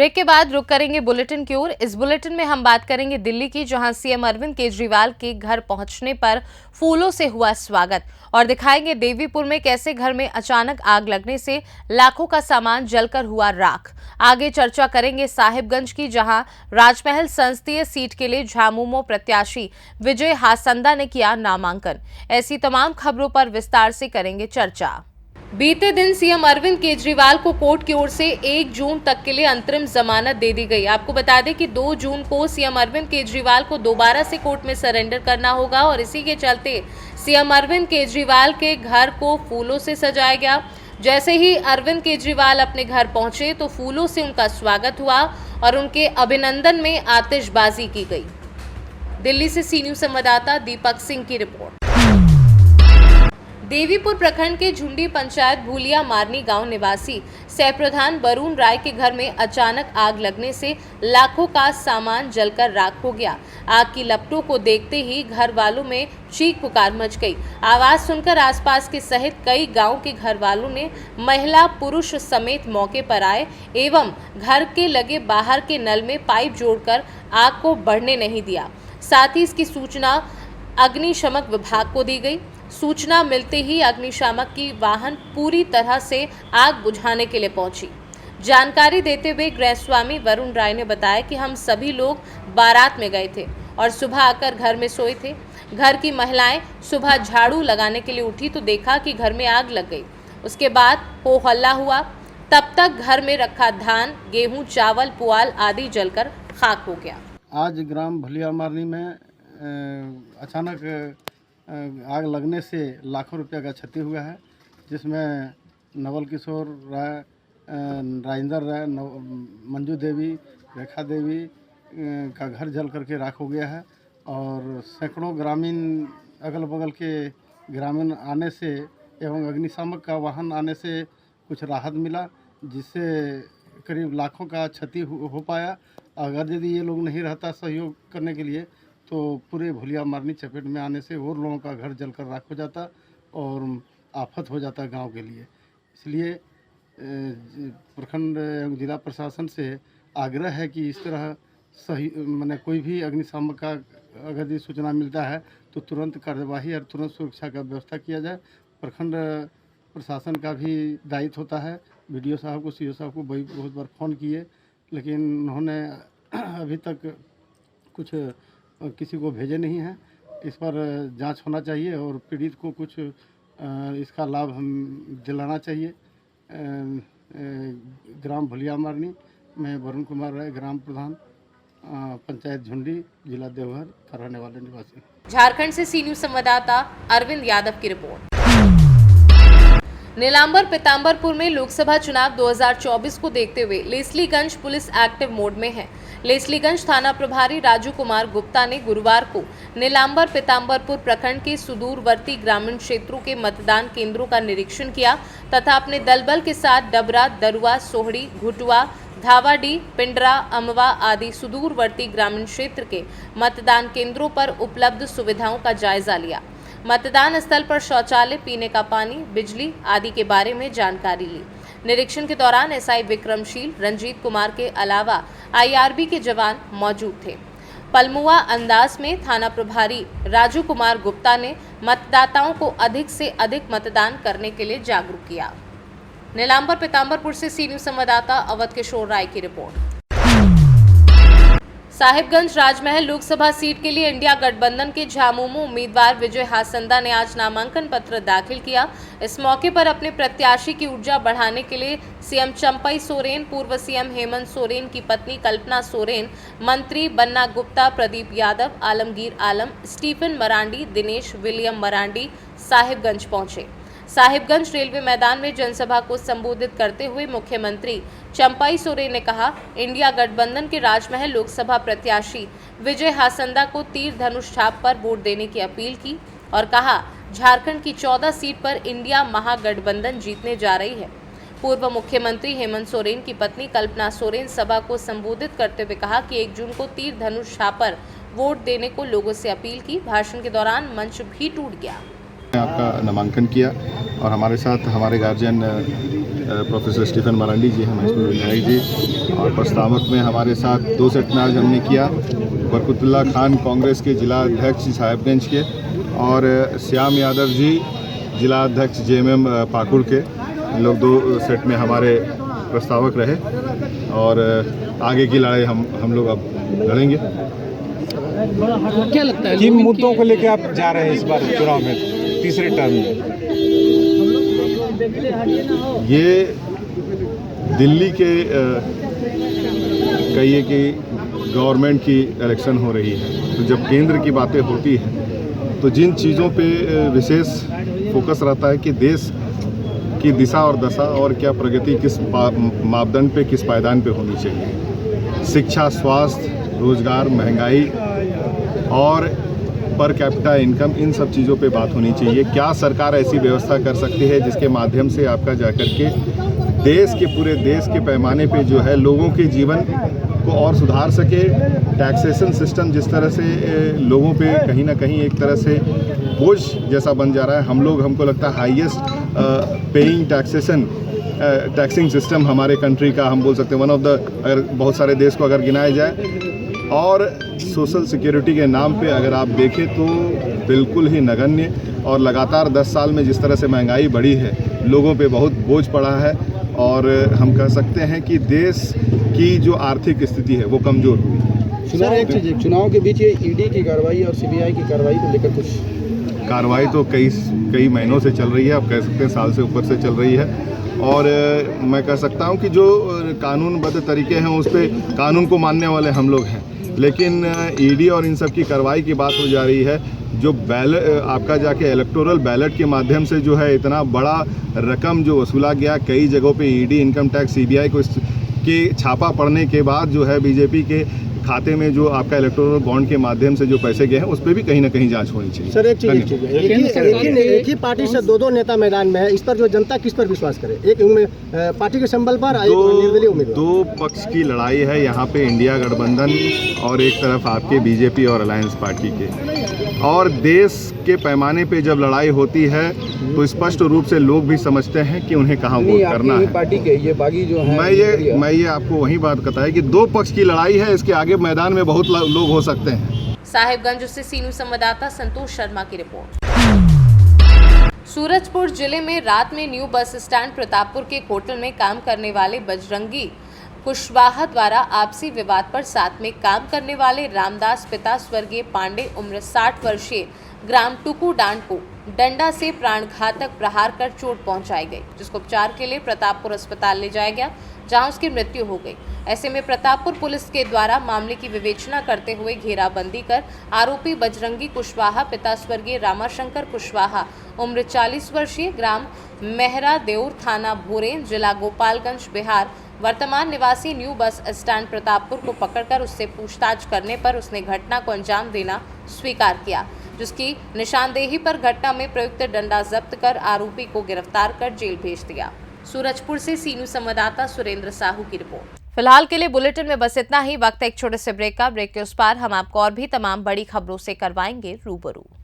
Break के बाद रुक करेंगे बुलेटिन की ओर। इस बुलेटिन में हम बात करेंगे दिल्ली की, जहां सीएम अरविंद केजरीवाल के घर पहुंचने पर फूलों से हुआ स्वागत, और दिखाएंगे देवीपुर में कैसे घर में अचानक आग लगने से लाखों का सामान जलकर हुआ राख। आगे चर्चा करेंगे साहिबगंज की, जहां राजमहल संसदीय सीट के लिए झामुमो प्रत्याशी विजय हासंदा ने किया नामांकन। ऐसी तमाम खबरों पर विस्तार से करेंगे चर्चा। बीते दिन सीएम अरविंद केजरीवाल को कोर्ट की ओर से 1 जून तक के लिए अंतरिम जमानत दे दी गई। आपको बता दें कि 2 जून को सीएम अरविंद केजरीवाल को दोबारा से कोर्ट में सरेंडर करना होगा, और इसी के चलते सीएम अरविंद केजरीवाल के घर को फूलों से सजाया गया। जैसे ही अरविंद केजरीवाल अपने घर पहुंचे तो फूलों से उनका स्वागत हुआ और उनके अभिनंदन में आतिशबाजी की गई। दिल्ली से सी न्यूज संवाददाता दीपक सिंह की रिपोर्ट। देवीपुर प्रखंड के झुंडी पंचायत भूलिया मारनी गांव निवासी सह प्रधान वरुण राय के घर में अचानक आग लगने से लाखों का सामान जलकर राख हो गया। आग की लपटों को देखते ही घर वालों में चीख पुकार मच गई। आवाज सुनकर आसपास के सहित कई गांव के घर वालों ने महिला पुरुष समेत मौके पर आए एवं घर के लगे बाहर के नल में पाइप जोड़कर आग को बढ़ने नहीं दिया। साथ ही इसकी सूचना अग्निशमक विभाग को दी गई। सूचना मिलते ही अग्निशामक की वाहन पूरी तरह से आग बुझाने के लिए पहुंची। जानकारी देते हुए गृहस्वामी वरुण राय ने बताया कि हम सभी लोग बारात में गए थे और सुबह आकर घर में सोए थे। घर की महिलाएं सुबह झाड़ू लगाने के लिए उठी तो देखा कि घर में आग लग गई। उसके बाद हो हल्ला हुआ। तब तक घर में रखा धान, गेहूं, चावल, पुआल आदि जलकर खाक हो गया। आज ग्राम भूलिया मारनी में अचानक आग लगने से लाखों रुपया का क्षति हुआ है, जिसमें नवल किशोर राय, राजेंद्र राय, मंजू देवी, रेखा देवी का घर जल करके राख हो गया है, और सैकड़ों ग्रामीण अगल बगल के ग्रामीण आने से एवं अग्निशामक का वाहन आने से कुछ राहत मिला, जिससे करीब लाखों का क्षति हो पाया। अगर यदि ये लोग नहीं रहता सहयोग करने के लिए तो पूरे भूलिया मारनी चपेट में आने से और लोगों का घर जलकर राख हो जाता और आफत हो जाता गांव के लिए। इसलिए प्रखंड एवं जिला प्रशासन से आग्रह है कि इस तरह सही कोई भी अग्निशामक का अगर ये सूचना मिलता है तो तुरंत कार्यवाही और तुरंत सुरक्षा का व्यवस्था किया जाए। प्रखंड प्रशासन का भी दायित्व होता है। बीडीओ साहब को, सीओ साहब को बहुत बार फ़ोन किए, लेकिन उन्होंने अभी तक कुछ किसी को भेजे नहीं हैं। इस पर जांच होना चाहिए और पीड़ित को कुछ इसका लाभ हम दिलाना चाहिए। ग्राम भूलिया मारनी में वरुण कुमार राय, ग्राम प्रधान, पंचायत झुंडी, जिला देवघर का रहने वाले निवासी। झारखंड से सी न्यूज संवाददाता अरविंद यादव की रिपोर्ट। नीलांबर पीताम्बरपुर में लोकसभा चुनाव 2024 को देखते हुए लेस्लीगंज पुलिस एक्टिव मोड में है। लेस्लीगंज थाना प्रभारी राजू कुमार गुप्ता ने गुरुवार को नीलांबर पीताम्बरपुर प्रखंड के सुदूरवर्ती ग्रामीण क्षेत्रों के मतदान केंद्रों का निरीक्षण किया तथा अपने दलबल के साथ डबरा, दरुआ, सोहड़ी, घुटुआ, धावाडी, पिंडरा, अमवा आदि सुदूरवर्ती ग्रामीण क्षेत्र के मतदान केंद्रों पर उपलब्ध सुविधाओं का जायजा लिया। मतदान स्थल पर शौचालय, पीने का पानी, बिजली आदि के बारे में जानकारी ली। निरीक्षण के दौरान एसआई विक्रमशील, रंजीत कुमार के अलावा आईआरबी के जवान मौजूद थे। पलमुआ अंदाज में थाना प्रभारी राजू कुमार गुप्ता ने मतदाताओं को अधिक से अधिक मतदान करने के लिए जागरूक किया। नीलांबर पीताम्बरपुर से सी न्यूज संवाददाता अवध किशोर राय की रिपोर्ट। साहिबगंज राजमहल लोकसभा सीट के लिए इंडिया गठबंधन के झामुमो उम्मीदवार विजय हासंदा ने आज नामांकन पत्र दाखिल किया। इस मौके पर अपने प्रत्याशी की ऊर्जा बढ़ाने के लिए सीएम चंपई सोरेन, पूर्व सीएम हेमंत सोरेन की पत्नी कल्पना सोरेन, मंत्री बन्ना गुप्ता, प्रदीप यादव, आलमगीर आलम, स्टीफन मरांडी, दिनेश विलियम मरांडी साहिबगंज पहुंचे। साहिबगंज रेलवे मैदान में जनसभा को संबोधित करते हुए मुख्यमंत्री चंपई सोरेन ने कहा, इंडिया गठबंधन के राजमहल लोकसभा प्रत्याशी विजय हासंदा को तीर धनुष छाप पर वोट देने की अपील की और कहा, झारखंड की 14 सीट पर इंडिया महागठबंधन जीतने जा रही है। पूर्व मुख्यमंत्री हेमंत सोरेन की पत्नी कल्पना सोरेन सभा को संबोधित करते हुए कहा कि 1 जून को तीर धनुष छाप पर वोट देने को लोगों से अपील की। भाषण के दौरान मंच भी टूट गया। आपका नामांकन किया और हमारे साथ हमारे गार्जियन प्रोफेसर स्टीफन मरांडी जी हैं, महेश विधायक जी, और प्रस्तावक में हमारे साथ 2 सेट में आज हमने किया। बरकतुल्ला खान कांग्रेस के जिला अध्यक्ष साहिबगंज के और श्याम यादव जी जिला अध्यक्ष जेएमएम पाकुड़ के, इन लोग 2 सेट में हमारे प्रस्तावक रहे और आगे की लड़ाई हम लोग अब लड़ेंगे। क्या लगता है किन मुद्दों को लेकर आप जा रहे हैं इस बार चुनाव में, तीसरे टर्म में? ये दिल्ली के कहिए कि गवर्नमेंट की इलेक्शन हो रही है, तो जब केंद्र की बातें होती हैं तो जिन चीज़ों पे विशेष फोकस रहता है कि देश की दिशा और दशा और क्या प्रगति किस मापदंड पे, किस पायदान पे होनी चाहिए। शिक्षा, स्वास्थ्य, रोजगार, महंगाई और पर कैपिटा इनकम, इन सब चीज़ों पे बात होनी चाहिए। क्या सरकार ऐसी व्यवस्था कर सकती है जिसके माध्यम से आपका जाकर के देश के, पूरे देश के पैमाने पे जो है लोगों के जीवन को और सुधार सके। टैक्सेशन सिस्टम जिस तरह से लोगों पे कहीं ना कहीं एक तरह से बोझ जैसा बन जा रहा है, हमको लगता है हाईएस्ट पेइंग टैक्सिंग सिस्टम हमारे कंट्री का, हम बोल सकते हैं वन ऑफ द, अगर बहुत सारे देश को अगर गिनाया जाए। और सोशल सिक्योरिटी के नाम पे अगर आप देखें तो बिल्कुल ही नगण्य, और लगातार 10 साल में जिस तरह से महंगाई बढ़ी है, लोगों पे बहुत बोझ पड़ा है और हम कह सकते हैं कि देश की जो आर्थिक स्थिति है वो कमज़ोर हुई है। चुनाव के बीच ये ईडी की कार्रवाई और सीबीआई की कार्रवाई को लेकर कुछ कार्रवाई तो कई महीनों से चल रही है, आप कह सकते हैं साल से ऊपर से चल रही है, और मैं कह सकता हूं कि जो कानूनबद्ध तरीके हैं उस पर कानून को मानने वाले हम लोग हैं, लेकिन ईडी और इन सब की कार्रवाई की बात हो जा रही है। जो बैलेट आपका जाके इलेक्टोरल बैलेट के माध्यम से जो है इतना बड़ा रकम जो वसूला गया, कई जगहों पे ईडी, इनकम टैक्स, सीबीआई को के छापा पड़ने के बाद जो है बीजेपी के खाते में जो आपका इलेक्टोरल बॉन्ड के माध्यम से जो पैसे गए हैं उस पर भी कहीं ना कहीं जांच होनी चाहिए। सर, एक एक ही पार्टी से 2 नेता मैदान में है, इस पर जो जनता किस पर विश्वास करे? एक पार्टी के संबल पर, निर्दलीय उम्मीदवार। 2 पक्ष की लड़ाई है यहाँ पे, इंडिया गठबंधन और एक तरफ आपके बीजेपी और अलायंस पार्टी के, और देश के पैमाने पे जब लड़ाई होती है तो स्पष्ट रूप से लोग भी समझते हैं कि उन्हें कहाँ वोट करना है। पार्टी के ये बागी जो है, मैं ये आपको वही बात बताया कि 2 पक्ष की लड़ाई है, इसके आगे मैदान में बहुत लोग हो सकते हैं। साहिबगंज से सीनू संवाददाता संतोष शर्मा की रिपोर्ट। सूरजपुर जिले में रात में न्यू बस स्टैंड प्रतापपुर के होटल में काम करने वाले बजरंगी कुशवाहा द्वारा आपसी विवाद पर साथ में काम करने वाले रामदास पिता स्वर्गीय पांडे उम्र 60 वर्षीय ग्राम टुकुडांड को डंडा से प्राणघातक प्रहार कर चोट पहुंचाई गई, जिसको उपचार के लिए प्रतापपुर अस्पताल ले जाया गया, जहां उसकी मृत्यु हो गई। ऐसे में प्रतापपुर पुलिस के द्वारा मामले की विवेचना करते हुए घेराबंदी कर आरोपी बजरंगी कुशवाहा पिता स्वर्गीय रामाशंकर कुशवाहा उम्र 40 वर्षीय ग्राम मेहरा देउर थाना भोरेन जिला गोपालगंज बिहार वर्तमान निवासी न्यू बस स्टैंड प्रतापपुर को पकड़कर उससे पूछताछ करने पर उसने घटना को अंजाम देना स्वीकार किया, जिसकी निशानदेही पर घटना में प्रयुक्त डंडा जब्त कर आरोपी को गिरफ्तार कर जेल भेज दिया। सूरजपुर से सीनू संवाददाता सुरेंद्र साहू की रिपोर्ट। फिलहाल के लिए बुलेटिन में बस इतना ही। वक्त है एक छोटे से ब्रेक का। ब्रेक के उस पार हम आपको और भी तमाम बड़ी खबरों से करवाएंगे रूबरू।